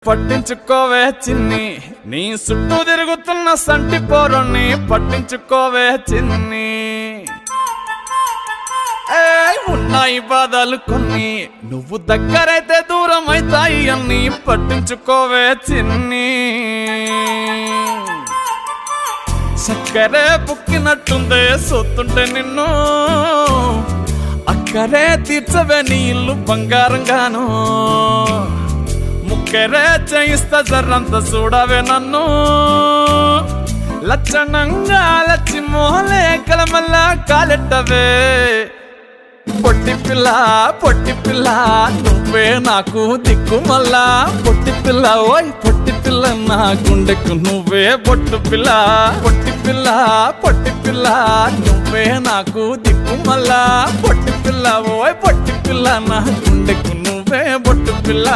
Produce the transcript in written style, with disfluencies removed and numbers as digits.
పట్టించుకోవే చిన్ని నీ చుట్టూ తిరుగుతున్న సంటి పోరుని పట్టించుకోవే చిన్ని ఉన్నాయి బాధలు కొన్ని నువ్వు దగ్గరైతే దూరం అవుతాయి అన్ని పట్టించుకోవే చిన్ని చక్కరే బుక్కినట్టుందే సొత్తుంటే నిన్ను అక్కరే తీర్చవే నీ ఇల్లు బంగారంగాను ముక్కరే చేయిస్తా జర్రంత చూడవే నన్ను లచ్చనంగా లచ్చి మోహలే కలమల్లా కాలెట్టవే పొట్టి పిల్ల నువ్వే నాకు దిక్కు మల్లా పొట్టి పిల్ల ఓయ్ పొట్టి పిల్ల నా గుండెకు నువ్వే బొట్టు పిల్ల పొట్టి పిల్ల నువ్వే నాకు దిక్కు మల్లా పొట్టి పిల్ల ఓయ్ పొట్టి పిల్ల నా గుండెకు నువ్వే బొట్టు పిల్ల